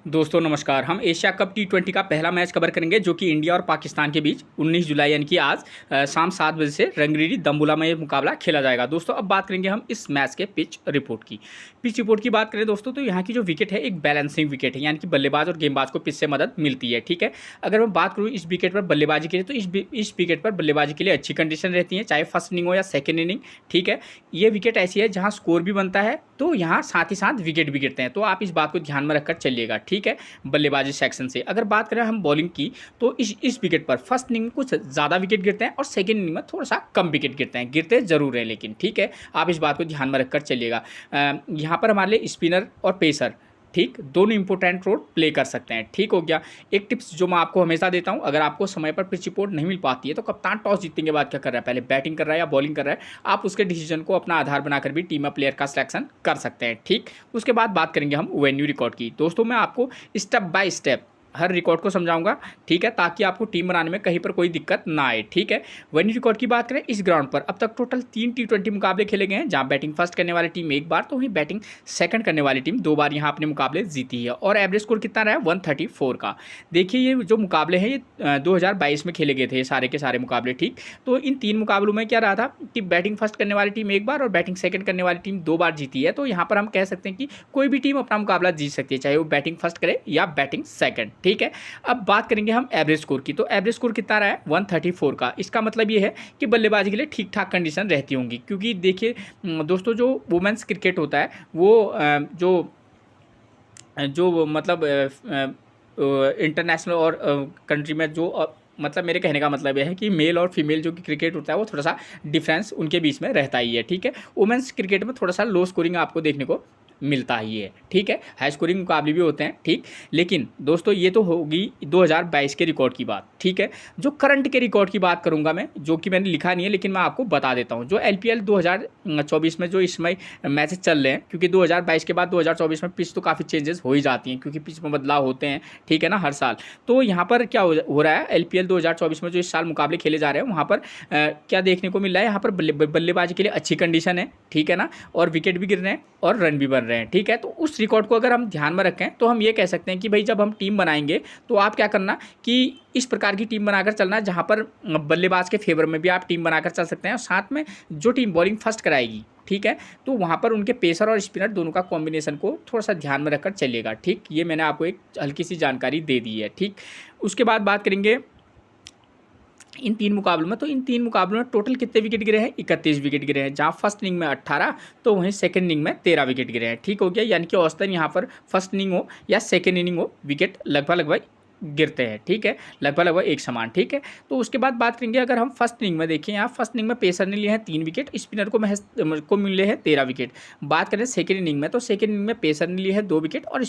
दोस्तों नमस्कार। हम एशिया कप टी20 का पहला मैच कवर करेंगे जो कि इंडिया और पाकिस्तान के बीच 19 जुलाई यानी कि आज शाम 7 बजे से रंगरीरी दम्बुला में ये मुकाबला खेला जाएगा। दोस्तों अब बात करेंगे हम इस मैच के पिच रिपोर्ट की। पिच रिपोर्ट की बात करें दोस्तों तो यहाँ की जो विकेट है एक बैलेंसिंग विकेट है, यानी कि बल्लेबाज और गेंदबाज को पिच से मदद मिलती है। ठीक है, अगर मैं बात करूँ इस विकेट पर बल्लेबाजी के लिए तो इस विकेट पर बल्लेबाजी के लिए अच्छी कंडीशन रहती है, चाहे फर्स्ट इनिंग हो या सेकेंड इनिंग। ठीक है, ये विकेट ऐसी है जहाँ स्कोर भी बनता है तो यहाँ साथ ही साथ विकेट भी गिरते हैं, तो आप इस बात को ध्यान में रखकर चलिएगा। ठीक है, बल्लेबाजी सेक्शन से अगर बात करें हम बॉलिंग की तो इस विकेट पर फर्स्ट इनिंग में कुछ ज़्यादा विकेट गिरते हैं और सेकेंड इनिंग में थोड़ा सा कम विकेट गिरते हैं, गिरते ज़रूर हैं लेकिन। ठीक है, आप इस बात को ध्यान में रखकर चलिएगा। यहाँ पर हमारे लिए स्पिनर और पेसर ठीक दोनों इंपॉर्टेंट रोल प्ले कर सकते हैं। ठीक हो गया। एक टिप्स जो मैं आपको हमेशा देता हूं, अगर आपको समय पर पिच रिपोर्ट नहीं मिल पाती है तो कप्तान टॉस जीतने के बाद क्या कर रहा है, पहले बैटिंग कर रहा है या बॉलिंग कर रहा है, आप उसके डिसीजन को अपना आधार बनाकर भी टीम में प्लेयर का सिलेक्शन कर सकते हैं। ठीक, उसके बाद बात करेंगे हम वेन्यू रिकॉर्ड की। दोस्तों मैं आपको step by step her record को समझाऊंगा, ठीक है, ताकि आपको टीम बनाने में कहीं पर कोई दिक्कत ना आए। ठीक है, वेन्यू रिकॉर्ड की बात करें इस ग्राउंड पर अब तक टोटल 3 टी20 मुकाबले खेले गए हैं, जहां बैटिंग फर्स्ट करने वाली टीम एक बार तो वहीं बैटिंग सेकंड करने वाली टीम 2 बार यहां अपने मुकाबले जीती है। और एवरेज स्कोर कितना रहा है 134 का। देखिए ये जो मुकाबले हैं ये 2022 में खेले गए थे, सारे के सारे मुकाबले। ठीक, तो इन 3 मुकाबलों में क्या रहा था कि बैटिंग फर्स्ट करने वाली टीम एक बार और बैटिंग सेकंड करने वाली टीम 2 बार जीती है। तो यहाँ पर हम कह सकते हैं कि कोई भी टीम अपना मुकाबला जीत सकती है, चाहे वो बैटिंग फर्स्ट करे या बैटिंग सेकंड। ठीक है, अब बात करेंगे हम एवरेज स्कोर की। तो एवरेज स्कोर कितना रहा है 134 का। इसका मतलब ये है कि बल्लेबाजी के लिए ठीक ठाक कंडीशन रहती होंगी, क्योंकि देखिए दोस्तों जो वुमेंस क्रिकेट होता है वो जो जो मतलब इंटरनेशनल और कंट्री में जो मतलब मेरे कहने का मतलब यह है कि मेल और फीमेल जो कि क्रिकेट होता है वो थोड़ा सा डिफरेंस उनके बीच में रहता ही है। ठीक है, वुमेंस क्रिकेट में थोड़ा सा लो स्कोरिंग आपको देखने को मिलता ही है। ठीक है, हाई स्कोरिंग मुकाबले भी होते हैं। ठीक, लेकिन दोस्तों ये तो होगी 2022 के रिकॉर्ड की बात। ठीक है, जो करंट के रिकॉर्ड की बात करूंगा मैं, जो कि मैंने लिखा नहीं है लेकिन मैं आपको बता देता हूं। जो LPL 2024 में जो इस समय मैचेस चल रहे हैं, क्योंकि 2022 के बाद 2024 में पिच तो काफ़ी चेंजेस हो ही जाती हैं, क्योंकि पिच में बदलाव होते हैं। ठीक है ना, हर साल। तो यहाँ पर क्या हो रहा है LPL 2024 में जो इस साल मुकाबले खेले जा रहे हैं वहाँ पर क्या देखने को मिल रहा है, यहाँ पर बल्लेबाजी के लिए अच्छी कंडीशन है। ठीक है ना, और विकेट भी गिर रहे हैं और रन भी बन रहे हैं। ठीक है, तो उस रिकॉर्ड को अगर हम ध्यान में रखें तो हम ये कह सकते हैं कि भाई जब हम टीम बनाएंगे तो आप क्या करना कि इस प्रकार की टीम बनाकर चलना जहां पर बल्लेबाज के फेवर में भी आप टीम बनाकर चल सकते हैं, और साथ में जो टीम बॉलिंग फर्स्ट कराएगी, ठीक है, तो वहां पर उनके पेसर और स्पिनर दोनों का कॉम्बिनेशन को थोड़ा सा ध्यान में रखकर चलिएगा। ठीक, ये मैंने आपको एक हल्की सी जानकारी दे दी है। ठीक, उसके बाद बात करेंगे इन 3 मुकाबलों में। तो इन 3 मुकाबलों में टोटल कितने विकेट गिरे हैं 31 विकेट गिरे हैं, जहां फर्स्ट इनिंग में 18 तो वहीं सेकंड इनिंग में 13 विकेट गिरे हैं। ठीक हो गया, यानी कि औसतन यहां पर फर्स्ट इनिंग हो या सेकंड इनिंग हो विकेट लगभग गिरते हैं। ठीक है, लगभग एक समान। ठीक है, तो उसके बाद बात करेंगे अगर हम फर्स्ट इनिंग में देखें, यहाँ फर्स्ट इनिंग में पेसर ने लिए हैं 3 विकेट, स्पिनर को मिले हैं 13 विकेट। बात करें सेकेंड इनिंग में तो सेकेंड इनिंग में पेसर ने लिए हैं 2 विकेट और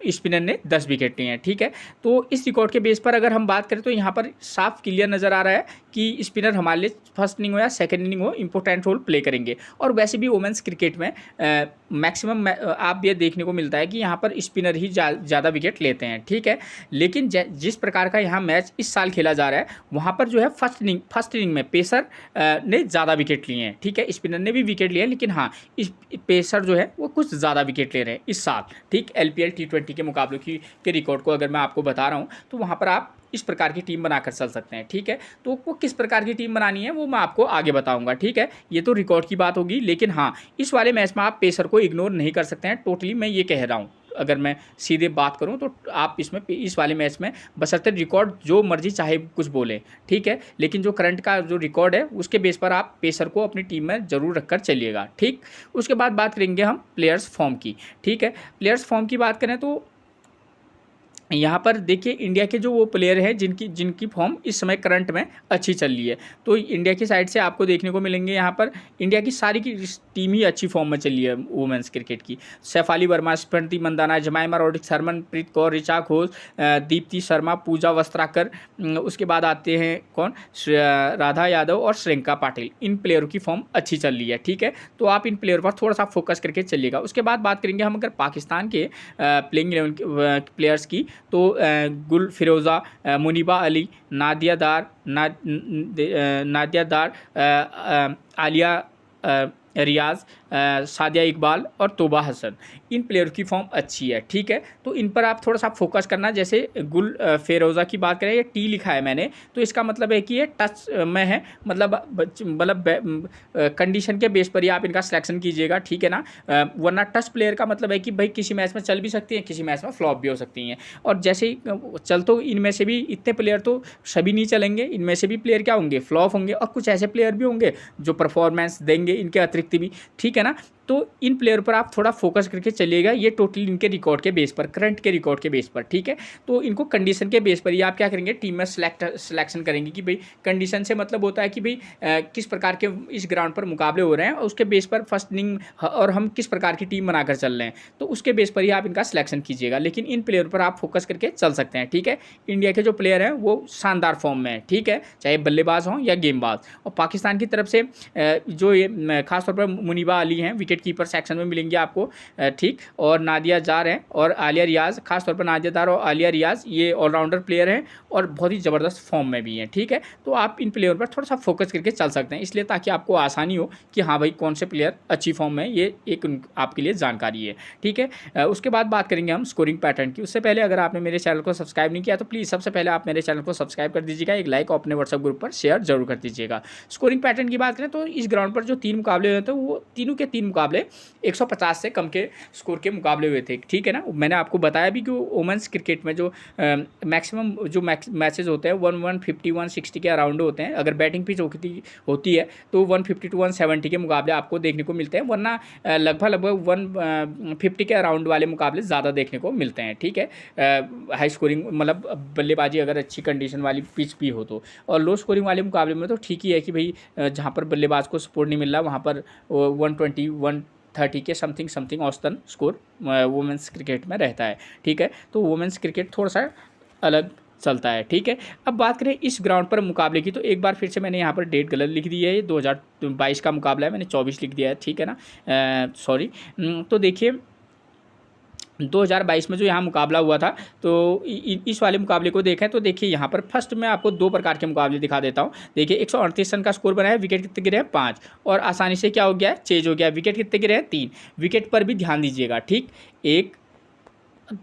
स्पिनर ने 10 विकेट लिए हैं। ठीक है, तो इस रिकॉर्ड के बेस पर अगर हम बात करें तो यहाँ पर साफ क्लियर नज़र आ रहा है कि स्पिनर हमारे लिए फर्स्ट इनिंग हो या सेकेंड इनिंग हो इंपॉर्टेंट रोल प्ले करेंगे। और वैसे भी वुमेंस क्रिकेट में मैक्सिमम आप ये देखने को मिलता है कि यहाँ पर स्पिनर ही ज़्यादा विकेट लेते हैं। ठीक है, लेकिन जिस प्रकार का यहाँ मैच इस साल खेला जा रहा है वहाँ पर जो है फर्स्ट इनिंग में पेसर ने ज़्यादा विकेट लिए हैं। ठीक है, स्पिनर ने भी विकेट लिए हैं, लेकिन हाँ इस पेसर जो है वो कुछ ज़्यादा विकेट ले रहे हैं इस साल। ठीक, LPL टी20 के मुकाबलों के रिकॉर्ड को अगर मैं आपको बता रहा हूँ तो वहाँ पर आप इस प्रकार की टीम बनाकर चल सकते हैं। ठीक है, तो वो किस प्रकार की टीम बनानी है वो मैं आपको आगे बताऊंगा। ठीक है, ये तो रिकॉर्ड की बात होगी, लेकिन हाँ इस वाले मैच में आप पेसर को इग्नोर नहीं कर सकते हैं, टोटली मैं ये कह रहा हूँ। अगर मैं सीधे बात करूं तो आप इस वाले मैच में बशर्ते रिकॉर्ड जो मर्जी चाहे कुछ बोले, ठीक है, लेकिन जो करंट का जो रिकॉर्ड है उसके बेस पर आप पेसर को अपनी टीम में जरूर रखकर चलिएगा। ठीक, उसके बाद बात करेंगे हम प्लेयर्स फॉर्म की। ठीक है, प्लेयर्स फॉर्म की बात करें तो यहाँ पर देखिए इंडिया के जो वो प्लेयर हैं जिनकी फॉर्म इस समय करंट में अच्छी चल रही है, तो इंडिया की साइड से आपको देखने को मिलेंगे यहाँ पर इंडिया की सारी की टीम ही अच्छी फॉर्म में चली है वुमेंस क्रिकेट की। शेफाली वर्मा, स्मृति मंदाना, जमाइमा रोड्रिक्स, हरमनप्रीत कौर, ऋचा घोष, दीप्ति शर्मा, पूजा वस्त्राकर, उसके बाद आते हैं कौन, राधा यादव और श्रियंका पाटिल। इन प्लेयरों की फॉर्म अच्छी चल रही है। ठीक है, तो आप इन प्लेयर पर थोड़ा सा फोकस करके चलिएगा। उसके बाद बात करेंगे हम अगर पाकिस्तान के प्लेइंग 11 प्लेयर्स की, तो गुल फिरोज़ा, मुनीबा अली, नादिया दार, आलिया रियाज, सादिया इकबाल और तोबा हसन, इन प्लेयर की फॉर्म अच्छी है, ठीक है। तो इन पर आप थोड़ा सा फोकस करना। जैसे गुल फेरोज़ा की बात करें, ये टी लिखा है मैंने, तो इसका मतलब है कि ये टच में है, मतलब कंडीशन के बेस पर ही आप इनका सिलेक्शन कीजिएगा, ठीक है ना। वरना टच प्लेयर का मतलब है कि भाई किसी मैच में चल भी सकती हैं, किसी मैच में फ्लॉप भी हो सकती हैं। और जैसे ही चल, तो इनमें से भी इतने प्लेयर तो सभी नहीं चलेंगे, इनमें से भी प्लेयर क्या होंगे, फ्लॉप होंगे, और कुछ ऐसे प्लेयर भी होंगे जो परफॉर्मेंस देंगे इनके अतिरिक्त भी, ठीक है ना। तो इन प्लेयर पर आप थोड़ा फोकस करके चलिएगा। ये टोटली इनके रिकॉर्ड के बेस पर, करंट के रिकॉर्ड के बेस पर, ठीक है। तो इनको कंडीशन के बेस पर ही आप क्या करेंगे, टीम में सिलेक्शन करेंगे कि भाई कंडीशन से मतलब होता है कि भाई किस प्रकार के इस ग्राउंड पर मुकाबले हो रहे हैं, और उसके बेस पर फर्स्ट इनिंग और हम किस प्रकार की टीम बनाकर चल रहे हैं, तो उसके बेस पर ही आप इनका सिलेक्शन कीजिएगा। लेकिन इन प्लेयर पर आप फोकस करके चल सकते हैं, ठीक है। इंडिया के जो प्लेयर हैं वो शानदार फॉर्म में हैं, ठीक है, चाहे बल्लेबाज हों या गेंदबाज। और पाकिस्तान की तरफ से जो ये खासतौर पर मुनीबा अली हैं, विकेट कीपर सेक्शन में मिलेंगे आपको, ठीक। और नादिया जार हैं और आलिया रियाज़, खासतौर पर नादिया जार और आलिया रियाज़, ये ऑलराउंडर प्लेयर हैं और बहुत ही ज़बरदस्त फॉर्म में भी हैं, ठीक है। तो आप इन प्लेयर पर थोड़ा सा फोकस करके चल सकते हैं, इसलिए ताकि आपको आसानी हो कि हाँ भाई कौन से प्लेयर अच्छी फॉर्म में, ये एक आपके लिए जानकारी है, ठीक है। उसके बाद बात करेंगे हम स्कोरिंग पैटर्न की। उससे पहले अगर आपने मेरे चैनल को सब्सक्राइब नहीं किया तो प्लीज़ सबसे पहले आप मेरे चैनल को सब्सक्राइब कर दीजिएगा, एक लाइक और अपने व्हाट्सएप ग्रुप पर शेयर जरूर कर दीजिएगा। स्कोरिंग पैटर्न की बात करें तो इस ग्राउंड पर जो 3 मुकाबले हुए थे, वो तीनों के 3 मुकाबले 150 से कम के स्कोर के मुकाबले हुए थे, ठीक है ना। मैंने आपको बताया भी कि वुमेंस क्रिकेट में जो मैक्सिमम जो मैचेस होते हैं 150 160 के अराउंड होते हैं। अगर बैटिंग पिच होती है तो 150 टू 170 के मुकाबले आपको देखने को मिलते हैं, वरना लगभग 150 के अराउंड वाले मुकाबले ज़्यादा देखने को मिलते हैं, ठीक है। हाई स्कोरिंग मतलब बल्लेबाजी अगर अच्छी कंडीशन वाली पिच भी हो तो। और लो स्कोरिंग वाले मुकाबले में तो ठीक ही है कि भाई जहाँ पर बल्लेबाज को सपोर्ट नहीं मिल रहा वहाँ पर 120 130 के समथिंग औसतन स्कोर वुमेंस क्रिकेट में रहता है, ठीक है। तो वुमेंस क्रिकेट थोड़ा सा अलग चलता है, ठीक है। अब बात करें इस ग्राउंड पर मुकाबले की, तो एक बार फिर से मैंने यहाँ पर डेट गलत लिख दी है, ये 2022 का मुकाबला है, मैंने 24 लिख दिया है, ठीक है ना, सॉरी। तो देखिए 2022 में जो यहाँ मुकाबला हुआ था, तो इस वाले मुकाबले को देखें तो देखिए यहाँ पर फर्स्ट मैं आपको 2 प्रकार के मुकाबले दिखा देता हूँ। देखिए 138 रन का स्कोर बना है, विकेट कितने गिरे हैं 5, और आसानी से क्या हो गया है, चेज हो गया, विकेट कितने गिरे हैं 3। विकेट पर भी ध्यान दीजिएगा, ठीक। एक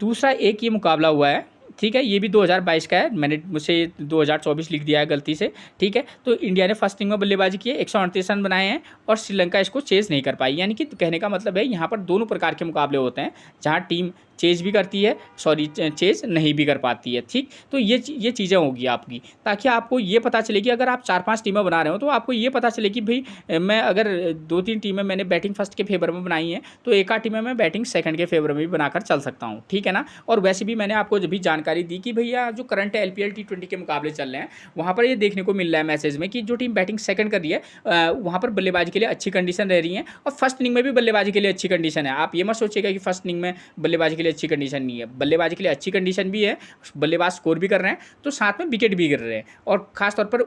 दूसरा एक ये मुकाबला हुआ है, ठीक है, ये भी 2022 का है, मैंने मुझसे 2024 लिख दिया है गलती से, ठीक है। तो इंडिया ने फर्स्ट इनिंग में बल्लेबाजी की है, 138 रन बनाए हैं और श्रीलंका इसको चेज नहीं कर पाई। यानी कि कहने का मतलब है यहाँ पर दोनों प्रकार के मुकाबले होते हैं, जहाँ टीम चेज भी करती है, सॉरी चेज नहीं भी कर पाती है, ठीक। तो ये चीज़ें होगी आपकी, ताकि आपको ये पता चले कि अगर आप 4-5 टीमें बना रहे हो तो आपको ये पता चले कि भाई मैं अगर 2-3 टीमें मैंने बैटिंग फर्स्ट के फेवर में बनाई हैं तो एक आध टीमें मैं बैटिंग सेकंड के फेवर में भी बनाकर चल सकता हूँ, ठीक है ना। और वैसे भी मैंने आपको जब भी जानकारी दी कि भैया जो करंट LPL T20 के मुकाबले चल रहे हैं, वहाँ पर ये देखने को मिल रहा है मैसेज में कि जो टीम बैटिंग सेकंड कर रही है वहाँ पर बल्लेबाजी के लिए अच्छी कंडीशन रह रही है, और फर्स्ट इनिंग में भी बल्लेबाजी के लिए अच्छी कंडीशन है। आप ये मत सोचिएगा कि फर्स्ट इनिंग में बल्लेबाजी के लिए अच्छी कंडीशन नहीं है, बल्लेबाजी के लिए अच्छी कंडीशन भी है, बल्लेबाज स्कोर भी कर रहे हैं, तो साथ में विकेट भी गिर रहे हैं। और खासतौर पर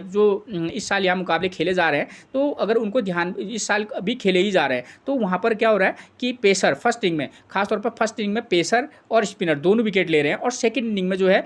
जो इस साल यहाँ मुकाबले खेले जा रहे हैं, तो अगर उनको ध्यान, इस साल अभी खेले ही जा रहे हैं, तो वहाँ पर क्या हो रहा है कि पेसर फर्स्ट इनिंग में, खासतौर पर फर्स्ट इनिंग में पेसर और स्पिनर दोनों विकेट ले रहे हैं, और सेकंड इनिंग में जो है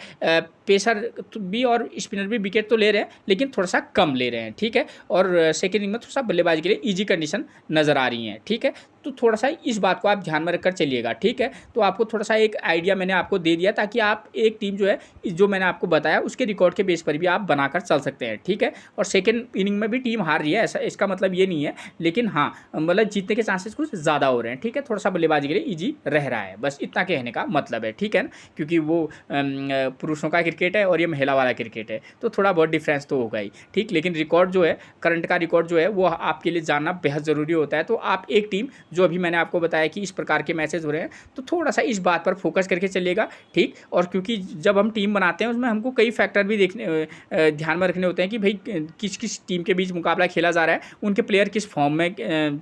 पेसर भी और स्पिनर भी विकेट तो ले रहे हैं लेकिन थोड़ा सा कम ले रहे हैं, ठीक है। और सेकंड इनिंग में थोड़ा सा बल्लेबाजी के लिए ईजी कंडीशन नज़र आ रही हैं, ठीक है। तो थोड़ा सा इस बात को आप ध्यान में रखकर चलिएगा, ठीक है। तो आपको थोड़ा सा एक आइडिया मैंने आपको दे दिया, ताकि आप एक टीम जो है, जो मैंने आपको बताया उसके रिकॉर्ड के बेस पर भी आप बनाकर चल सकते हैं, ठीक है। और सेकंड इनिंग में भी टीम हार रही है, ऐसा इसका मतलब ये नहीं है, लेकिन हाँ मतलब जीतने के चांसेस कुछ ज़्यादा हो रहे हैं, ठीक है। थोड़ा सा बल्लेबाजी के लिए ईजी रह रहा है, बस इतना कहने का मतलब है, ठीक है ना। क्योंकि वो पुरुषों का क्रिकेट है और ये महिला वाला क्रिकेट है, तो थोड़ा बहुत डिफरेंस तो होगा ही, ठीक। लेकिन रिकॉर्ड जो है, करंट का रिकॉर्ड जो है, वो आपके लिए जानना बेहद ज़रूरी होता है। तो आप एक टीम जो अभी मैंने आपको बताया कि इस प्रकार के मैचेस हो रहे हैं, तो थोड़ा सा इस बात पर फोकस करके चलिएगा, ठीक। और क्योंकि जब हम टीम बनाते हैं उसमें हमको कई फैक्टर भी ध्यान में रखने होते हैं कि भाई किस किस टीम के बीच मुकाबला खेला जा रहा है, उनके प्लेयर किस फॉर्म में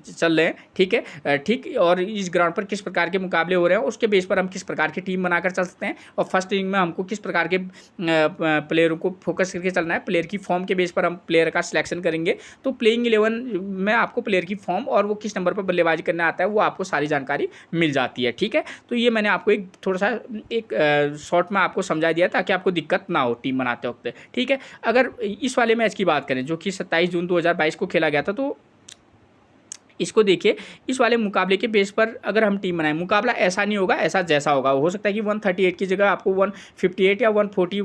चल रहे हैं, ठीक है, ठीक। और इस ग्राउंड पर किस प्रकार के मुकाबले हो रहे हैं, उसके बेस पर हम किस प्रकार की टीम बनाकर चल सकते हैं। और फर्स्ट इनिंग में हमको किस प्रकार के प्लेयरों को फोकस करके चलना है, प्लेयर की फॉर्म के बेस पर हम प्लेयर का सिलेक्शन करेंगे। तो प्लेइंग 11 में आपको प्लेयर की फॉर्म और वो किस नंबर पर बल्लेबाजी करना आता है, वो आपको सारी जानकारी मिल जाती है, ठीक है। तो ये मैंने आपको एक थोड़ा सा एक शॉर्ट में आपको समझा दिया ताकि आपको दिक्कत ना हो टीम बनाते वक्त, ठीक है। अगर इस वाले मैच की बात करें जो कि 27 जून 2022 को खेला गया था, तो इसको देखिए, इस वाले मुकाबले के बेस पर अगर हम टीम बनाएं, मुकाबला ऐसा नहीं होगा, ऐसा जैसा होगा हो सकता है कि 138 की जगह आपको 158 या 140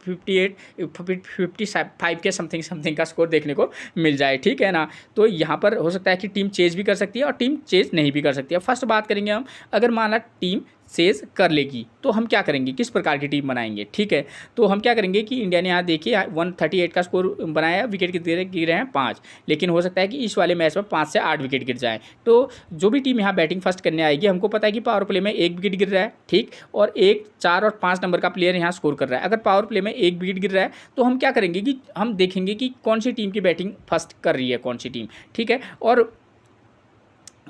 58 55 के समथिंग का स्कोर देखने को मिल जाए, ठीक है ना। तो यहाँ पर हो सकता है कि टीम चेज भी कर सकती है और टीम चेज नहीं भी कर सकती है। फर्स्ट बात करेंगे हम, अगर माना टीम चेज कर लेगी तो हम क्या करेंगे, किस प्रकार की टीम बनाएंगे, ठीक है। तो हम क्या करेंगे कि इंडिया ने यहाँ देखिए 138 का स्कोर बनाया, विकेट गिरे हैं 5, लेकिन हो सकता है कि इस वाले मैच में 5 से 8 विकेट गिर जाए। तो जो भी टीम यहाँ बैटिंग फर्स्ट करने आएगी, हमको पता है कि पावर प्ले में 1 विकेट गिर रहा है, ठीक, और 1, 4 और 5 नंबर का प्लेयर यहाँ स्कोर कर रहा है। अगर पावर प्ले में 1 विकेट गिर रहा है तो हम क्या करेंगे कि हम देखेंगे कि कौन सी टीम की बैटिंग फर्स्ट कर रही है, कौन सी टीम, ठीक है, और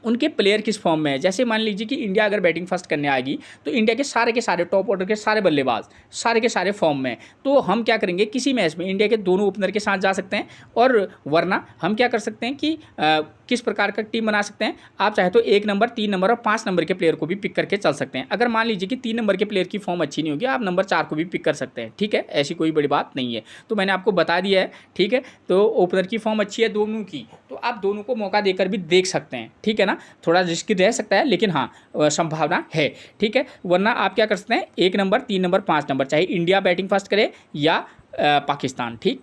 उनके प्लेयर किस फॉर्म में है। जैसे मान लीजिए कि इंडिया अगर बैटिंग फर्स्ट करने आएगी तो इंडिया के सारे टॉप ऑर्डर के सारे बल्लेबाज सारे के सारे फॉर्म में, तो हम क्या करेंगे, किसी मैच में इंडिया के दोनों ओपनर के साथ जा सकते हैं, और वरना हम क्या कर सकते हैं कि किस प्रकार का टीम बना सकते हैं, आप चाहे तो 1 नंबर, 3 नंबर और 5 नंबर के प्लेयर को भी पिक करके चल सकते हैं। अगर मान लीजिए कि 3 नंबर के प्लेयर की फॉर्म अच्छी नहीं होगी, आप नंबर 4 को भी पिक कर सकते हैं, ठीक है, ऐसी कोई बड़ी बात नहीं है। तो मैंने आपको बता दिया है, ठीक है। तो ओपनर की फॉर्म अच्छी है दोनों की, तो आप दोनों को मौका देकर भी देख सकते हैं, ठीक है ना। थोड़ा रिस्की रह सकता है, लेकिन हाँ संभावना है, ठीक है। वरना आप क्या कर सकते हैं, 1 नंबर, 3 नंबर, 5 नंबर, चाहे इंडिया बैटिंग फर्स्ट करे या पाकिस्तान, ठीक,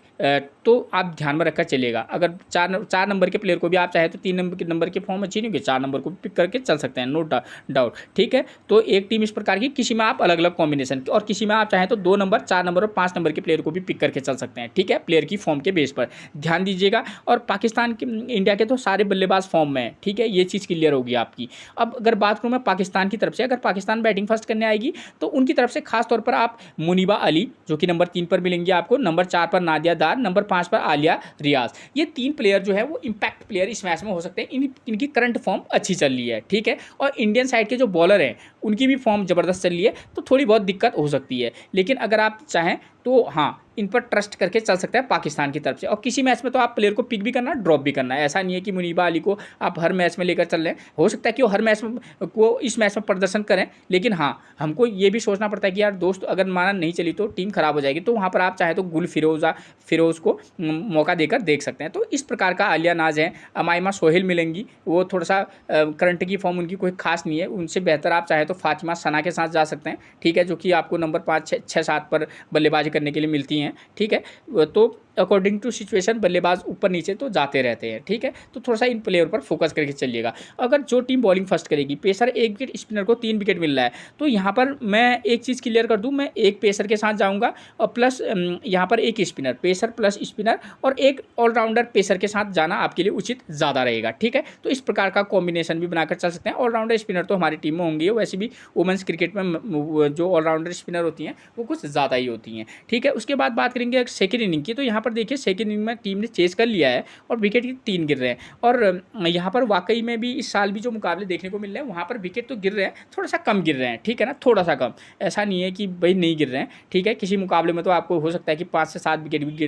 तो आप ध्यान में रखकर चलिएगा। अगर 4 नंबर के प्लेयर को भी आप चाहे तो 3 नंबर के फॉर्म अच्छी नहीं होगी, 4 नंबर को पिक करके चल सकते हैं, नो डाउट, ठीक है। तो एक टीम इस प्रकार की, किसी में आप अलग अलग कॉम्बिनेशन, और किसी में आप चाहें तो 2 नंबर, 4 नंबर और 5 नंबर के प्लेयर को भी पिक करके चल सकते हैं, ठीक है, प्लेयर की फॉर्म के बेस पर ध्यान दीजिएगा। और पाकिस्तान के, इंडिया के तो सारे बल्लेबाज फॉर्म में है, ठीक है, ये चीज़ क्लियर होगी आपकी। अब अगर बात करूँ मैं पाकिस्तान की तरफ से, अगर पाकिस्तान बैटिंग फर्स्ट करने आएगी तो उनकी तरफ से खास तौर पर आप मुनीबा अली, जो कि नंबर 3 पर मिलेंगे आपको, नंबर 4 पर नादिया दार, नंबर 5 पर आलिया रियाज, ये 3 प्लेयर जो है वो इंपैक्ट प्लेयर इस मैच में हो सकते हैं। इनकी करंट फॉर्म अच्छी चल रही है, ठीक है। और इंडियन साइड के जो बॉलर हैं उनकी भी फॉर्म ज़बरदस्त चल रही है, तो थोड़ी बहुत दिक्कत हो सकती है, लेकिन अगर आप चाहें तो हाँ इन पर ट्रस्ट करके चल सकते हैं पाकिस्तान की तरफ से। और किसी मैच में तो आप प्लेयर को पिक भी करना, ड्रॉप भी करना है, ऐसा नहीं है कि मुनीबा अली को आप हर मैच में लेकर चल रहे हैं। हो सकता है कि वो हर मैच में इस मैच में प्रदर्शन करें, लेकिन हाँ हमको ये भी सोचना पड़ता है कि यार दोस्त अगर माना नहीं चली तो टीम खराब हो जाएगी, तो वहाँ पर आप चाहे तो गुल फिरोज़ को मौका देकर देख सकते हैं। तो इस प्रकार का आलिया नाज है, अमाइमा सोहेल मिलेंगी, वो थोड़ा सा करंट की फॉर्म उनकी कोई खास नहीं है, उनसे बेहतर आप चाहे तो फातिमा सना के साथ जा सकते हैं, ठीक है, जो कि आपको नंबर 5, 6, 7 पर बल्लेबाजी करने के लिए मिलती हैं, ठीक है। तो अकॉर्डिंग टू सिचुएशन बल्लेबाज ऊपर नीचे तो जाते रहते हैं, ठीक है। तो थोड़ा सा इन प्लेयर पर फोकस करके चलिएगा। अगर जो टीम बॉलिंग फर्स्ट करेगी, पेसर 1 विकेट, स्पिनर को 3 विकेट मिल रहा है, तो यहाँ पर मैं एक चीज़ क्लियर कर दूँ, मैं एक पेसर के साथ जाऊँगा और प्लस यहाँ पर एक स्पिनर, पेसर प्लस स्पिनर और एक ऑलराउंडर पेसर के साथ जाना आपके लिए उचित ज़्यादा रहेगा, ठीक है। तो इस प्रकार का कॉम्बिनेशन भी बनाकर चल सकते हैं। ऑलराउंडर स्पिनर तो हमारी टीम में होंगी, वैसे भी वुमेंस क्रिकेट में जो ऑलराउंडर स्पिनर होती हैं वो कुछ ज़्यादा ही होती हैं, ठीक है। उसके बाद बात करेंगे सेकेंड इनिंग की, तो यहाँ पर देखिए सेकेंड इनिंग में टीम ने चेस कर लिया है और विकेट 3 गिर रहे हैं, और यहाँ पर वाकई में भी इस साल भी जो मुकाबले देखने को मिल रहे हैं वहाँ पर विकेट तो गिर रहे हैं, थोड़ा सा कम गिर रहे हैं, ठीक है ना, थोड़ा सा कम, ऐसा नहीं है कि भाई नहीं गिर रहे हैं, ठीक है। किसी मुकाबले में तो आपको हो सकता है कि 5 से 7 विकेट भी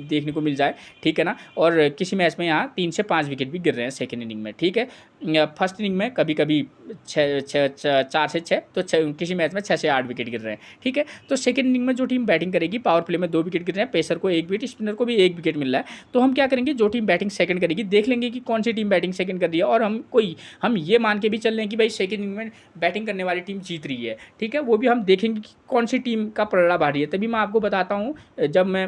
देखने को मिल जाए, ठीक है ना, और किसी मैच में यहाँ 3 से 5 विकेट भी गिर रहे हैं सेकेंड इनिंग में, ठीक है। फर्स्ट इनिंग में कभी कभी 4 से 6, तो किसी मैच में 6 से 8 विकेट गिर रहे हैं, ठीक है। तो सेकेंड इनिंग में जो टीम बैटिंग करेगी, पावर प्ले में 2 विकेट गिर रहे हैं, पेसर को 1 विकेट, स्पिनर को भी 1 विकेट मिल रहा है, तो हम क्या करेंगे, जो टीम बैटिंग सेकंड करेगी देख लेंगे कि कौन सी टीम बैटिंग सेकंड कर रही है, और हम ये मान के भी चल रहे हैं कि भाई सेकंड इनिंग में बैटिंग करने वाली टीम जीत रही है, ठीक है। वो भी हम देखेंगे कि कौन सी टीम का पलड़ा भारी है, तभी मैं आपको बताता हूँ जब मैं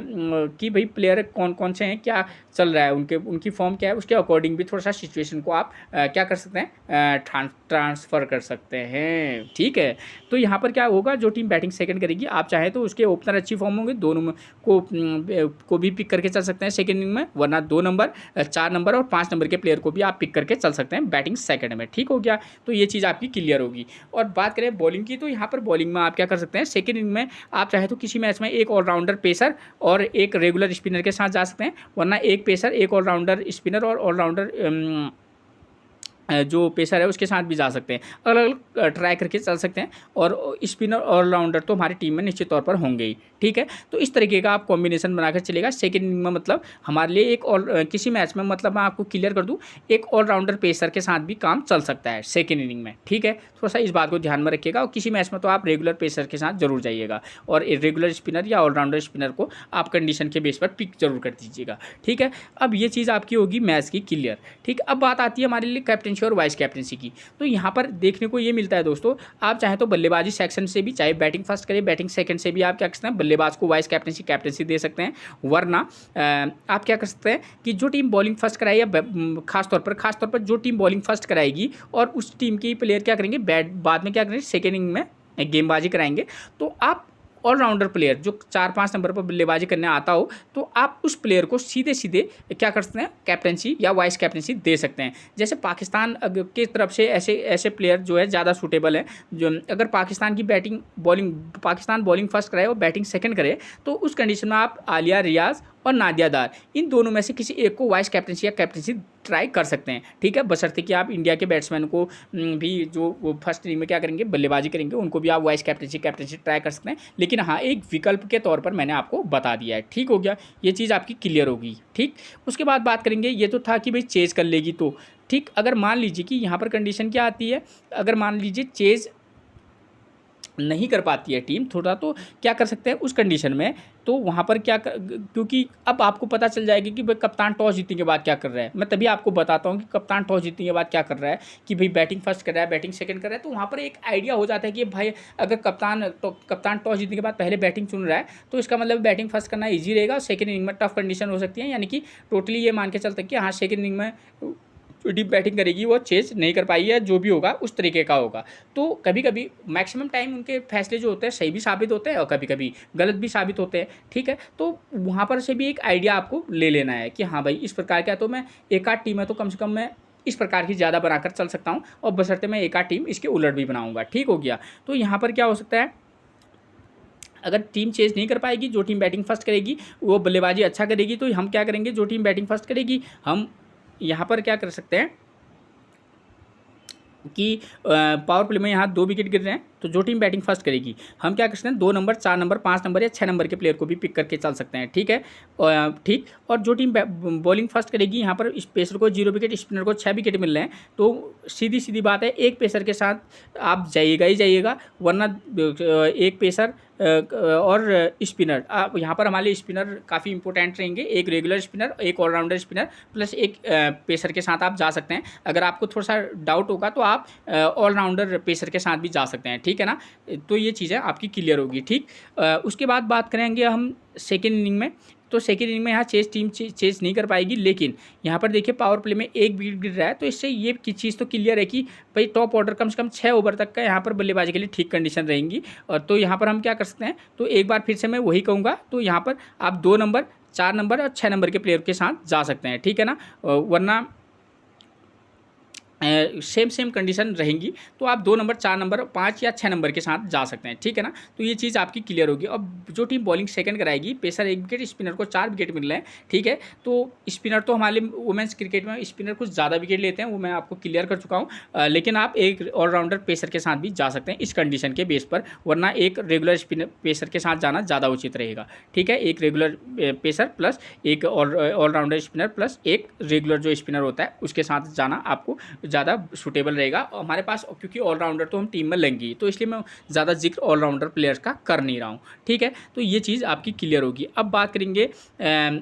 कि भाई प्लेयर कौन कौन से हैं, क्या चल रहा है, उनकी फॉर्म क्या है, उसके अकॉर्डिंग भी थोड़ा सा सिचुएशन को आप क्या कर सकते हैं, ट्रांसफ़र कर सकते हैं, ठीक है। तो यहाँ पर क्या होगा, जो टीम बैटिंग सेकंड करेगी आप चाहे तो उसके ओपनर अच्छी फॉर्म होंगे, दोनों में को भी पिक करके चल सकते हैं सेकंड इनिंग में, वरना 2 नंबर, 4 नंबर और 5 नंबर के प्लेयर को भी आप पिक करके चल सकते हैं बैटिंग सेकंड में, ठीक हो गया। तो ये चीज़ आपकी क्लियर होगी। और बात करें बॉलिंग की, तो यहाँ पर बॉलिंग में आप क्या कर सकते हैं, सेकंड इनिंग में आप चाहे तो किसी मैच में एक ऑलराउंडर पेसर और एक रेगुलर स्पिनर के साथ जा सकते हैं, वरना एक पेसर, एक ऑलराउंडर स्पिनर और ऑलराउंडर जो पेसर है उसके साथ भी जा सकते हैं, अलग अलग ट्राई करके चल सकते हैं। और स्पिनर ऑलराउंडर तो हमारी टीम में निश्चित तौर पर होंगे ही, ठीक है। तो इस तरीके का आप कॉम्बिनेशन बनाकर चलेगा सेकंड इनिंग में। मतलब हमारे लिए एक किसी मैच में, मतलब मैं आपको क्लियर कर दूं, एक ऑलराउंडर पेसर के साथ भी काम चल सकता है सेकेंड इनिंग में, ठीक है। थोड़ा सा इस बात को ध्यान में रखिएगा। और किसी मैच में तो आप रेगुलर पेसर के साथ जरूर जाइएगा और रेगुलर स्पिनर या ऑलराउंडर स्पिनर को आप कंडीशन के बेस पर पिक जरूर कर दीजिएगा, ठीक है। अब ये चीज़ आपकी होगी मैच की क्लियर, ठीक। अब बात आती है हमारे लिए कैप्टनसी और वाइस कैप्टनसी की। तो यहाँ पर देखने को ये मिलता है दोस्तों, आप चाहें तो बल्लेबाजी सेक्शन से भी, चाहे बैटिंग फर्स्ट करें बैटिंग सेकंड से भी, आप क्या कर सकते हैं बल्लेबाज को वाइस कैप्टनसी दे सकते हैं। वरना आप क्या कर सकते हैं कि जो टीम बॉलिंग फर्स्ट कराए या खासतौर पर जो टीम बॉलिंग फर्स्ट कराएगी और उस टीम के प्लेयर क्या करेंगे बाद में क्या करेंगे सेकेंड इनिंग में गेंदबाजी कराएंगे, तो आप ऑलराउंडर प्लेयर जो 4-5 नंबर पर बल्लेबाजी करने आता हो, तो आप उस प्लेयर को सीधे सीधे क्या कर सकते हैं कैप्टनसी या वाइस कैप्टनसी दे सकते हैं। जैसे पाकिस्तान की तरफ से ऐसे प्लेयर जो है ज़्यादा सूटेबल है, जो अगर पाकिस्तान की पाकिस्तान बॉलिंग फर्स्ट कराए और बैटिंग सेकंड करे, तो उस कंडीशन में आप आलिया रियाज और नादिया दार इन दोनों में से किसी एक को वाइस कैप्टनसी या कैप्टनसी ट्राई कर सकते हैं, ठीक है। बशर्ते कि आप इंडिया के बैट्समैन को भी जो वो फर्स्ट इनिंग में क्या करेंगे बल्लेबाजी करेंगे, उनको भी आप वाइस कैप्टनसी ट्राई कर सकते हैं। लेकिन हाँ, एक विकल्प के तौर पर मैंने आपको बता दिया है, ठीक हो गया। ये चीज़ आपकी क्लियर होगी, ठीक। उसके बाद बात करेंगे, ये तो था कि भाई चेज कर लेगी तो ठीक। अगर मान लीजिए कि यहाँ पर कंडीशन क्या आती है, अगर मान लीजिए चेज नहीं कर पाती है टीम थोड़ा, तो क्या कर सकते हैं उस कंडीशन में, तो वहाँ पर क्योंकि अब आपको पता चल जाएगी कि भाई कप्तान टॉस जीतने के बाद क्या कर रहा है। मैं तभी आपको बताता हूँ कि कप्तान टॉस जीतने के बाद क्या कर रहा है, कि भाई बैटिंग फर्स्ट कर रहा है बैटिंग सेकंड कर रहा है, तो वहाँ पर एक आइडिया हो जाता है कि भाई अगर कप्तान टॉस जीतने के बाद पहले बैटिंग चुन रहा है, तो इसका मतलब बैटिंग फर्स्ट करना ईजी रहेगा और सेकेंड इनिंग में टफ कंडीशन हो सकती है। यानी कि टोटली ये मान के चलते हैं कि हाँ सेकेंड इनिंग में डीप बैटिंग करेगी, वो चेज नहीं कर पाई है, जो भी होगा उस तरीके का होगा। तो कभी कभी मैक्सिमम टाइम उनके फैसले जो होते हैं सही भी साबित होते हैं और कभी कभी गलत भी साबित होते हैं, ठीक है। तो वहाँ पर से भी एक आइडिया आपको ले लेना है कि हाँ भाई इस प्रकार का, तो मैं एक आध टीम है तो कम से कम मैं इस प्रकार की ज़्यादा बनाकर चल सकता हूँ, और बशर्ते मैं एक आध टीम इसके उलट भी बनाऊँगा, ठीक हो गया। तो यहाँ पर क्या हो सकता है, अगर टीम चेज नहीं कर पाएगी, जो टीम बैटिंग फर्स्ट करेगी वो बल्लेबाजी अच्छा करेगी, तो हम क्या करेंगे, जो टीम बैटिंग फर्स्ट करेगी हम यहाँ पर क्या कर सकते हैं कि पावर प्ले में यहाँ 2 विकेट गिर रहे हैं, तो जो टीम बैटिंग फर्स्ट करेगी हम क्या कर सकते हैं 2 नंबर 4 नंबर 5 नंबर या 6 नंबर के प्लेयर को भी पिक करके चल सकते हैं, ठीक है। ठीक। और जो टीम बॉलिंग फर्स्ट करेगी, यहाँ पर इस पेसर को 0 विकेट, स्पिनर को 6 विकेट मिल रहे हैं, तो सीधी बात है एक पेसर के साथ आप जाइएगा ही जाइएगा, वरना एक पेसर और स्पिनर, आप यहाँ पर हमारे लिए स्पिनर काफ़ी इंपॉर्टेंट रहेंगे, एक रेगुलर स्पिनर एक ऑलराउंडर स्पिनर प्लस एक पेसर के साथ आप जा सकते हैं। अगर आपको थोड़ा सा डाउट होगा तो आप ऑलराउंडर पेसर के साथ भी जा सकते हैं, ठीक है ना। तो ये चीज़ें आपकी क्लियर होगी, ठीक। उसके बाद बात करेंगे हम सेकेंड इनिंग में। तो सेकेंड इनिंग में यहाँ टीम चेज नहीं कर पाएगी, लेकिन यहाँ पर देखिए पावर प्ले में 1 विकेट गिर रहा है, तो इससे ये चीज़ तो क्लियर है कि भाई टॉप ऑर्डर कम से कम 6 ओवर तक का यहाँ पर बल्लेबाजी के लिए ठीक कंडीशन रहेंगी। और तो यहाँ पर हम क्या कर सकते हैं, तो एक बार फिर से मैं वही कहूँगा, तो यहाँ पर आप 2 नंबर 4 नंबर और 6 नंबर के प्लेयर के साथ जा सकते हैं, ठीक है ना। वरना सेम कंडीशन रहेंगी, तो आप 2 नंबर 4 नंबर 5 या 6 नंबर के साथ जा सकते हैं, ठीक है ना। तो ये चीज़ आपकी क्लियर होगी। अब जो टीम बॉलिंग सेकंड कराएगी, पेसर 1 विकेट, स्पिनर को 4 विकेट मिल रहे हैं, ठीक है। तो स्पिनर तो हमारे वुमेंस क्रिकेट में स्पिनर कुछ ज़्यादा विकेट लेते हैं, वो मैं आपको क्लियर कर चुका हूँ। लेकिन आप एक ऑलराउंडर पेसर के साथ भी जा सकते हैं इस कंडीशन के बेस पर, वरना एक रेगुलर स्पिनर पेसर के साथ जाना ज़्यादा उचित रहेगा, ठीक है। एक रेगुलर पेसर प्लस एक ऑलराउंडर स्पिनर प्लस एक रेगुलर जो स्पिनर होता है उसके साथ जाना आपको ज़्यादा सूटेबल रहेगा हमारे पास, क्योंकि ऑलराउंडर तो हम टीम में लेंगे, तो इसलिए मैं ज़्यादा जिक्र ऑलराउंडर प्लेयर्स का कर नहीं रहा हूँ, ठीक है। तो ये चीज़ आपकी क्लियर होगी। अब बात करेंगे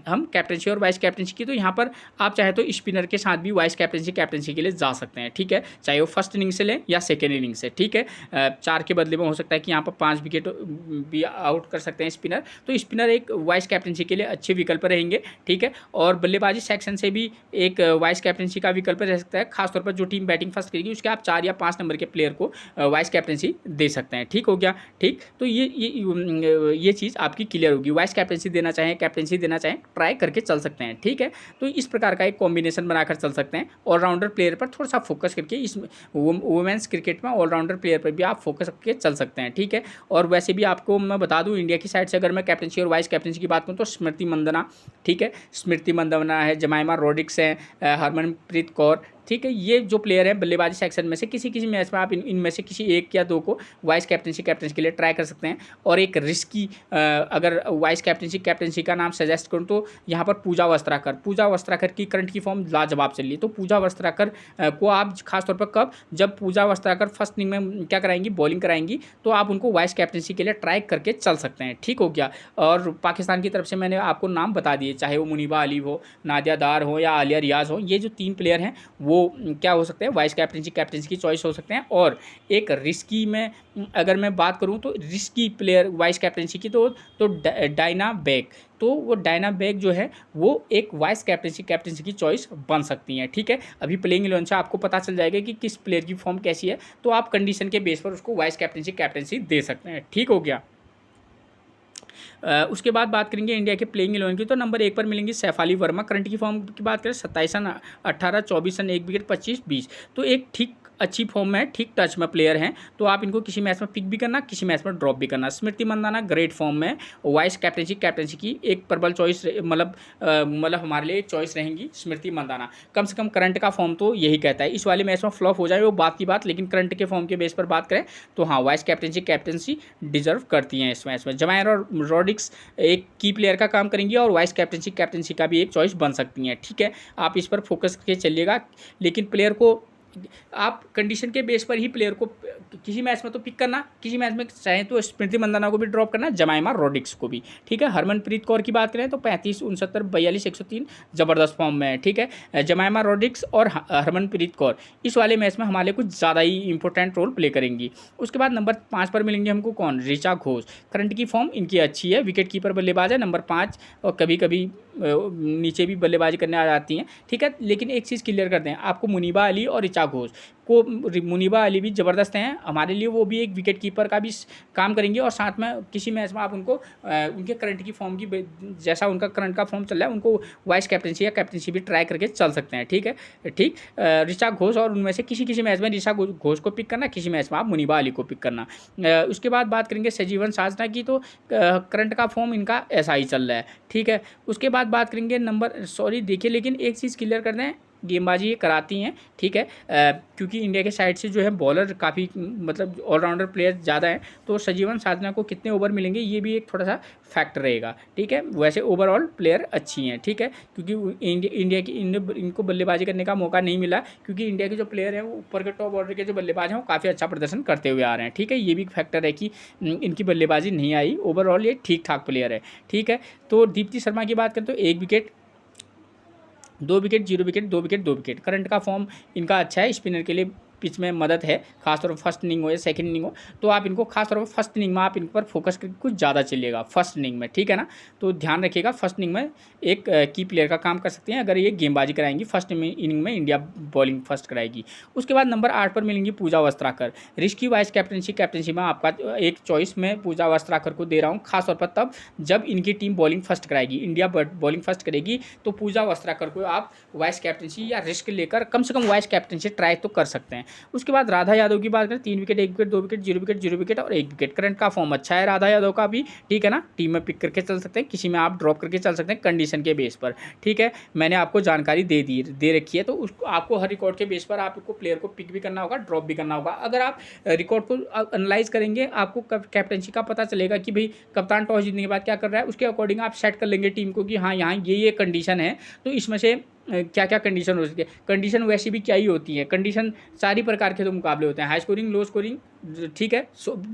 हम कैप्टनसी और वाइस कैप्टनसी की। तो यहाँ पर आप चाहे तो स्पिनर के साथ भी वाइस कैप्टनसी के लिए जा सकते हैं, ठीक है, चाहे वो फर्स्ट इनिंग से लें या सेकेंड इनिंग से, ठीक है। 4 के बदले में हो सकता है कि यहाँ पर 5 विकेट भी आउट कर सकते हैं स्पिनर, तो स्पिनर एक वाइस कैप्टनसी के लिए अच्छे विकल्प रहेंगे, ठीक है। और बल्लेबाजी सेक्शन से भी एक वाइस कैप्टनसी का विकल्प रह सकता है, खासतौर पर जो टीम बैटिंग फर्स्ट करेगी उसके आप 4 या 5 नंबर के प्लेयर को वाइस कैप्टनसी दे सकते हैं, ठीक हो गया, ठीक। तो ये चीज़ आपकी क्लियर होगी। वाइस कैप्टनसी देना चाहें कैप्टनसी देना चाहें ट्राई करके चल सकते हैं, ठीक है। तो इस प्रकार का एक कॉम्बिनेशन बनाकर चल सकते हैं। ऑलराउंडर प्लेयर पर थोड़ा सा फोकस करके इस वुमेंस क्रिकेट में ऑलराउंडर प्लेयर पर भी आप फोकस करके चल सकते हैं, ठीक है। और वैसे भी आपको मैं बता दूं, इंडिया की साइड से अगर मैं कैप्टनसी और वाइस कैप्टनसी की बात करूँ तो स्मृति मंदाना, ठीक है, स्मृति मंदाना है, जमाइमा रोड्रिक्स हैं, हरमनप्रीत कौर, ठीक है। ये जो प्लेयर हैं बल्लेबाजी सेक्शन में से किसी किसी मैच में आप इनमें से किसी एक या दो को वाइस कैप्टनसी के लिए ट्राई कर सकते हैं। और एक रिस्की अगर वाइस कैप्टनसी का नाम सजेस्ट करूँ तो यहाँ पर पूजा वस्त्राकर की करंट की फॉर्म लाजवाब चल रही है। तो पूजा वस्त्राकर को आप खासतौर पर कब, जब पूजा वस्त्राकर फर्स्ट इनिंग में क्या कराएंगी, बॉलिंग कराएंगी, तो आप उनको वाइस कैप्टनसी के लिए ट्राई करके चल सकते हैं। ठीक हो गया। और पाकिस्तान की तरफ से मैंने आपको नाम बता दिए, चाहे वो मुनीबा अली हो, नादिया दार हो या आलिया रियाज हो, ये जो 3 प्लेयर हैं वो क्या हो सकते हैं, वाइस कैप्टनसी की चॉइस हो सकते हैं। और एक रिस्की में अगर मैं बात करूं तो रिस्की प्लेयर वाइस कैप्टनसी की तो डायना बेग, तो वो डायना बेग जो है वो एक वाइस कैप्टनसी की चॉइस बन सकती हैं। ठीक है। अभी प्लेइंग 11 से आपको पता चल जाएगा कि किस प्लेयर की फॉर्म कैसी है, तो आप कंडीशन के बेस पर उसको वाइस कैप्टनसी दे सकते हैं। ठीक हो गया। उसके बाद बात करेंगे इंडिया के प्लेइंग 11 की, तो नंबर 1 पर मिलेंगे सैफाली वर्मा। करंट की फॉर्म की बात करें 27 रन 18, 24 रन 1 विकेट 25, 20, तो एक ठीक अच्छी फॉर्म में, ठीक टच में प्लेयर हैं। तो आप इनको किसी मैच में पिक भी करना, किसी मैच में ड्रॉप भी करना। स्मृति मंदाना ग्रेट फॉर्म में, वाइस कैप्टनसी की एक प्रबल चॉइस, मतलब हमारे लिए चॉइस रहेंगी स्मृति मंदाना। कम से कम करंट का फॉर्म तो यही कहता है। इस वाले मैच में फ्लॉप हो जाए वो बात की बात, लेकिन करंट के फॉर्म के बेस पर बात करें तो हाँ, वाइस कैप्टनसी डिजर्व करती हैं इस मैच में। जमायर और रॉड्रिक्स एक की प्लेयर का काम करेंगी और वाइस कैप्टनसी का भी एक चॉइस बन सकती हैं। ठीक है। आप इस पर फोकस करके चलिएगा, लेकिन प्लेयर को आप कंडीशन के बेस पर ही प्लेयर को किसी मैच में तो पिक करना, किसी मैच में चाहे तो स्मृति मंदाना को भी ड्रॉप करना, जमाइमा रॉड्रिक्स को भी। ठीक है। हरमनप्रीत कौर की बात करें तो 35, 69, 42, 103 ज़बरदस्त फॉर्म में है। ठीक है। जमाइमा रॉड्रिक्स और हरमनप्रीत कौर इस वाले मैच में हमारे कुछ ज़्यादा ही इंपॉर्टेंट रोल प्ले करेंगी। उसके बाद नंबर 5 पर मिलेंगे हमको कौन, ऋचा घोष। करंट की फॉर्म इनकी अच्छी है, विकेट कीपर बल्लेबाज है, नंबर 5, और कभी कभी नीचे भी बल्लेबाजी करने आ जाती हैं। ठीक है। लेकिन एक चीज़ क्लियर कर दें आपको, मुनीबा अली और ऋचा घोष को, मुनीबा अली भी ज़बरदस्त हैं हमारे लिए, वो भी एक विकेट कीपर का भी काम करेंगे। और साथ में किसी मैच में आप उनको उनके करंट की फॉर्म की, जैसा उनका करंट का फॉर्म चल रहा है, उनको वाइस कैप्टनसी या कैप्टनसी भी ट्राई करके चल सकते हैं। ठीक है। ठीक। ऋचा घोष और उनमें से किसी मैच में ऋचा घोष को पिक करना, किसी मैच में आप मुनीबा अली को पिक करना। उसके बाद बात करेंगे सजीवन साजना की, तो करंट का फॉर्म इनका ऐसा ही चल रहा है। ठीक है। उसके बाद बात करेंगे देखिए, लेकिन एक चीज़ क्लियर कर दें, गेंदबाजी ये कराती हैं। ठीक है। क्योंकि इंडिया के साइड से जो है बॉलर काफ़ी, मतलब ऑलराउंडर प्लेयर ज़्यादा हैं, तो सजीवन साधना को कितने ओवर मिलेंगे ये भी एक थोड़ा सा फैक्टर रहेगा। ठीक है। वैसे ओवरऑल प्लेयर अच्छी हैं। ठीक है। क्योंकि इनको बल्लेबाजी करने का मौका नहीं मिला, क्योंकि इंडिया के जो प्लेयर हैं वो ऊपर के टॉप ऑर्डर के जो बल्लेबाज हैं वो काफ़ी अच्छा प्रदर्शन करते हुए आ रहे हैं। ठीक है। ये भी फैक्टर है कि इनकी बल्लेबाजी नहीं आई, ओवरऑल ये ठीक ठाक प्लेयर है। ठीक है। तो दीप्ति शर्मा की बात करें तो 1 wicket, 2 wicket, 0 wicket, 2 wicket, 2 wicket. Current का फॉर्म इनका अच्छा है, स्पिनर के लिए पिच में मदद है, खासतौर पर फर्स्ट इनिंग हो या सेकंड इनिंग हो, तो आप इनको खासतौर पर फर्स्ट इनिंग में आप इन पर फोकस करके कुछ ज़्यादा चलिएगा फर्स्ट इनिंग में। ठीक है ना। तो ध्यान रखिएगा, फर्स्ट इनिंग में एक की प्लेयर का काम कर सकते हैं अगर ये गेंदबाजी कराएंगी। फर्स्ट इनिंग में इंडिया बॉलिंग फर्स्ट कराएगी। उसके बाद नंबर 8 पर मिलेंगी Pooja Vastrakar. Risky vice captaincy में आपका एक चॉइस में पूजा वस्त्राकर को दे रहा हूँ, खासतौर पर तब जब इनकी टीम बॉलिंग फर्स्ट कराएगी, इंडिया बॉलिंग फर्स्ट करेगी, तो पूजा वस्त्राकर को आप वाइस कैप्टनसी या रिस्क लेकर कम से कम वाइस कैप्टनसी ट्राई तो कर सकते हैं। उसके बाद राधा यादव की बात करें, 3 wicket, 1 wicket, 2 wicket, 0 wicket, 0 wicket और 1 विकेट। करंट का फॉर्म अच्छा है राधा यादव का भी। ठीक है ना। टीम में पिक करके चल सकते हैं, किसी में आप ड्रॉप करके चल सकते हैं कंडीशन के बेस पर। ठीक है। मैंने आपको जानकारी दे रखी है, तो उसको आपको हर रिकॉर्ड के बेस पर आपको प्लेयर को पिक भी करना होगा, ड्रॉप भी करना होगा। अगर आप रिकॉर्ड को एनालाइज करेंगे, आपको कैप्टनसी का पता चलेगा कि भाई कप्तान टॉस जीतने के बाद क्या कर रहा है, उसके अकॉर्डिंग आप सेट कर लेंगे टीम को कि हाँ यहाँ ये कंडीशन है, तो इसमें से क्या क्या कंडीशन हो सकती है। कंडीशन वैसी भी क्या ही होती है, कंडीशन सारी प्रकार के तो मुकाबले होते हैं, हाई स्कोरिंग, लो स्कोरिंग। ठीक है।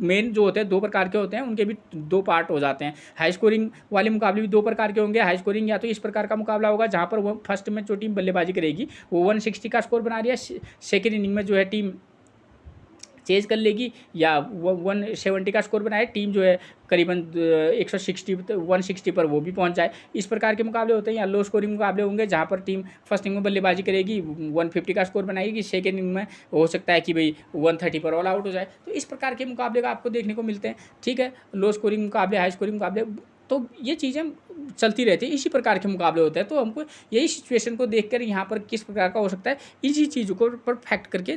मेन जो होते हैं 2 प्रकार के होते हैं, उनके भी 2 पार्ट हो जाते हैं। हाई स्कोरिंग वाले मुकाबले भी 2 प्रकार के होंगे। हाई स्कोरिंग या तो इस प्रकार का मुकाबला होगा जहाँ पर वो फर्स्ट में जो टीम बल्लेबाजी करेगी वो 160 का स्कोर बना रही है, सेकेंड इनिंग में जो है टीम चेज कर लेगी, या 170 का स्कोर बनाए, टीम जो है करीबन 160 पर वो भी पहुंच जाए। इस प्रकार के मुकाबले होते हैं। या लो स्कोरिंग मुकाबले होंगे जहां पर टीम फर्स्ट इनिंग में बल्लेबाजी करेगी, 150 का स्कोर बनाएगी, सेकेंड इनिंग में हो सकता है कि भाई 130 पर ऑल आउट हो जाए। तो इस प्रकार के मुकाबले का आपको देखने को मिलते हैं। ठीक है। लो स्कोरिंग मुकाबले, हाई स्कोरिंग मुकाबले, तो ये चीज़ें चलती रहती है, इसी प्रकार के मुकाबले होते हैं। तो हमको यही सिचुएशन को देखकर यहाँ पर किस प्रकार का हो सकता है, इसी चीज़ों को पर फैक्ट करके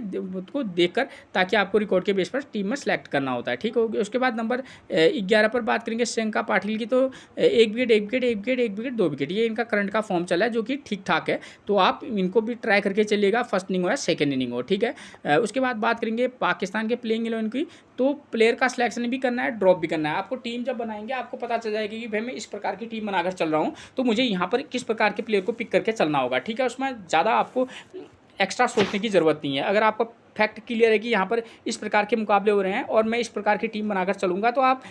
को देखकर, ताकि आपको रिकॉर्ड के बेस पर टीम में सेलेक्ट करना होता है, ठीक है। उसके बाद नंबर 11 पर बात करेंगे श्रियंका पाटिल की। तो 1 wicket 1 wicket 1 wicket 1 wicket 2 wicket, ये इनका करंट का फॉर्म चला है, जो कि ठीक ठाक है। तो आप इनको भी ट्राई करके चलिएगा, फर्स्ट इनिंग हो या सेकेंड इनिंग हो, ठीक है। उसके बाद बात करेंगे पाकिस्तान के प्लेइंग 11 की। तो प्लेयर का सिलेक्शन भी करना है, ड्रॉप भी करना है। आपको टीम जब बनाएंगे आपको पता चल जाएगा कि भाई मैं इस प्रकार की टीम बनाकर चल रहा हूँ, तो मुझे यहाँ पर किस प्रकार के प्लेयर को पिक करके चलना होगा, ठीक है। उसमें ज़्यादा आपको एक्स्ट्रा सोचने की ज़रूरत नहीं है। अगर आपको फैक्ट क्लियर है कि यहाँ पर इस प्रकार के मुकाबले हो रहे हैं और मैं इस प्रकार की टीम बनाकर चलूँगा, तो आप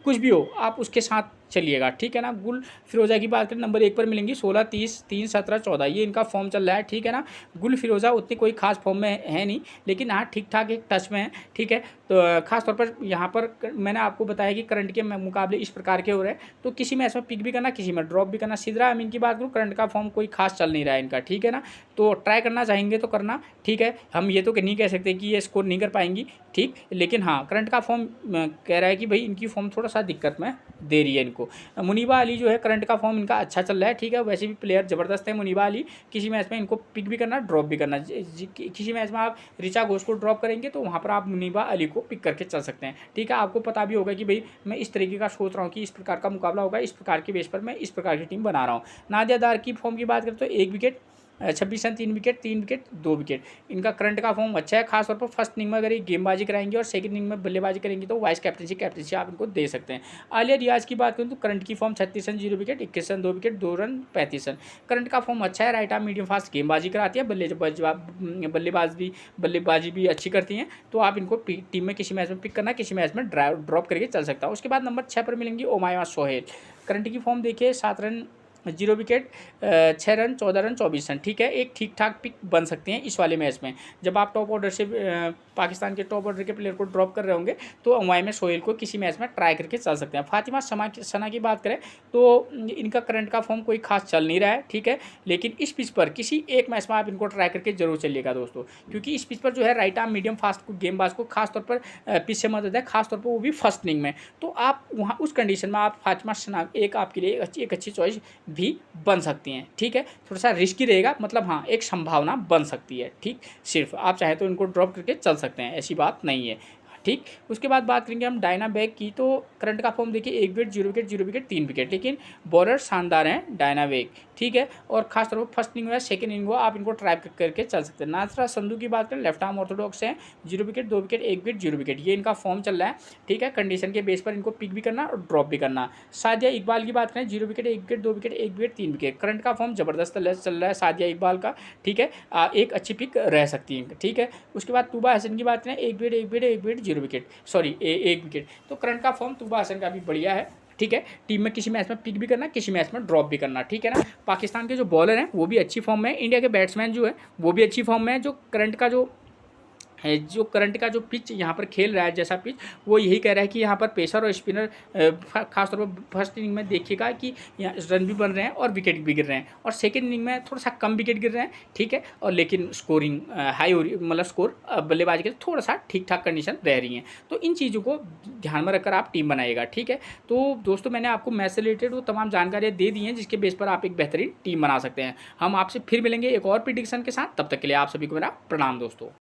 कुछ भी हो आप उसके साथ चलिएगा, ठीक है ना। गुल फिरोज़ा की बात करें, नंबर 1 पर मिलेंगी 16, 30, 3, 17, 14, ये इनका फॉर्म चल रहा है, ठीक है ना। गुल फिरोज़ा उतनी कोई खास फॉर्म में है नहीं, लेकिन हाँ ठीक ठाक एक टच में है, ठीक है। तो खास तौर पर यहाँ पर मैंने आपको बताया कि करंट के मुकाबले इस प्रकार के हो रहे हैं, तो किसी में ऐसा पिक भी करना, किसी में ड्रॉप भी करना। सिद्रा अमीन की बात करूँ, करंट का फॉर्म कोई खास चल नहीं रहा है इनका, ठीक है ना। तो ट्राई करना चाहेंगे तो करना, ठीक है। हम ये तो नहीं कह सकते कि ये स्कोर नहीं कर पाएंगी, ठीक, लेकिन हाँ करंट का फॉर्म कह रहा है कि भाई इनकी फॉर्म थोड़ा सा दिक्कत में दे रही है इनको। मुनीबा अली जो है करंट का फॉर्म इनका अच्छा चल रहा है, ठीक है। वैसे भी प्लेयर ज़बरदस्त है मुनीबा अली, किसी मैच में इनको पिक भी करना, ड्रॉप भी करना। किसी मैच में आप ऋचा घोष को ड्रॉप करेंगे तो वहाँ पर आप मुनीबा अली को पिक करके चल सकते हैं, ठीक है। आपको पता भी होगा कि भाई मैं इस तरीके का सोच रहा हूँ कि इस प्रकार का मुकाबला होगा, इस प्रकार के बेस पर मैं इस प्रकार की टीम बना रहा हूँ। नादिया दार की फॉर्म की बात करें तो 1 wicket 26 run 3 wicket 3 wicket 2 wicket, इनका करंट का फॉर्म अच्छा है। खासतौर पर फर्स्ट इनिंग में अगर ये गेंदबाजी कराएंगे और सेकंड इनिंग में बल्लेबाजी करेंगे तो वाइस कैप्टनसी आप इनको दे सकते हैं। आलिया रियाज की बात करें तो करंट की form 36 run 0 wicket 21 run 2 wicket 2 run 35 run, current का फॉर्म अच्छा है। राइट आर्म मीडियम फास्ट गेंदबाजी कराती है, बल्लेबाजी भी अच्छी करती हैं। तो आप इनको टीम में किसी मैच में पिक करना, किसी मैच में ड्रॉप करके चल सकता है। उसके बाद नंबर 6 पर मिलेंगी उमामा सोहेल। करंट की फॉर्म देखिए 7 run 0 wicket 6 run 14 run 24 run, ठीक है। एक ठीक ठाक पिक बन सकते हैं इस वाले मैच में। जब आप टॉप ऑर्डर से पाकिस्तान के टॉप ऑर्डर के प्लेयर को ड्रॉप कर रहे होंगे तो उमामा सोहेल को किसी मैच में ट्राई करके चल सकते हैं। फातिमा सना की बात करें तो इनका करंट का फॉर्म कोई खास चल नहीं रहा है, ठीक है। लेकिन इस पिच पर किसी एक मैच में आप इनको ट्राई करके जरूर चलिएगा दोस्तों, क्योंकि इस पिच पर जो है राइट आर्म मीडियम फास्ट गेंदबाज को खासतौर पर पिच से मदद है, खासतौर पर वो भी फर्स्ट इनिंग में। तो आप वहाँ उस कंडीशन में आप फातिमा सना एक आपके लिए एक अच्छी चॉइस भी बन सकती हैं, ठीक है। थोड़ा सा रिस्की रहेगा, मतलब हाँ एक संभावना बन सकती है, ठीक। सिर्फ आप चाहे तो इनको ड्रॉप करके चल सकते हैं, ऐसी बात नहीं है, ठीक। उसके बाद बात करेंगे हम डायना बैग की। तो करंट का फॉर्म देखिए 1 विकेट 0 विकेट 0 विकेट 3 विकेट, लेकिन बॉलर शानदार हैं डायना बैग, ठीक है। और खासतौर पर फर्स्ट इनिंग या सेकंड इनिंग आप इनको ट्राई करके चल सकते हैं। नासरा संधू की बात करें, लेफ्ट आर्म ऑर्थोडॉक्स हैं, 0 विकेट 2 विकेट 1 विकेट 0 विकेट, ये इनका फॉर्म चल रहा है, ठीक है। कंडीशन के बेस पर इनको पिक भी करना और ड्रॉप भी करना। सादिया इकबाल की बात करें, 0 wicket 1 wicket 2 wicket 1 wicket 3 wicket, current का फॉर्म जबरदस्त चल रहा है सादिया इकबाल का, ठीक है। एक अच्छी पिक रह सकती है, ठीक है। उसके बाद तूबा हसन की बात करें, 1 wicket 1 wicket 1 wicket 0 wicket, sorry 1 wicket. तो करंट का फॉर्म तूबा हसन का भी बढ़िया है, ठीक है। टीम में किसी मैच में पिक भी करना, किसी मैच में ड्रॉप भी करना, ठीक है ना। पाकिस्तान के जो बॉलर हैं वो भी अच्छी फॉर्म में है, इंडिया के बैट्समैन जो है वो भी अच्छी फॉर्म में है। जो करंट का जो पिच यहाँ पर खेल रहा है, जैसा पिच वो यही कह रहा है कि यहाँ पर पेसर और स्पिनर खासतौर पर फर्स्ट इनिंग में देखिएगा कि यहाँ रन भी बन रहे हैं और विकेट भी गिर रहे हैं, और सेकंड इनिंग में थोड़ा सा कम विकेट गिर रहे हैं, ठीक है। और लेकिन स्कोरिंग हाई हो रही, मतलब स्कोर बल्लेबाजी के थोड़ा सा ठीक ठाक कंडीशन रह रही हैं। तो इन चीज़ों को ध्यान में रखकर आप टीम बनाइएगा, ठीक है। तो दोस्तों मैंने आपको मैच से रिलेटेड वो तमाम जानकारियाँ दे दी हैं जिसके बेस पर आप एक बेहतरीन टीम बना सकते हैं। हम आपसे फिर मिलेंगे एक और प्रेडिक्शन के साथ, तब तक के लिए आप सभी को मेरा प्रणाम दोस्तों।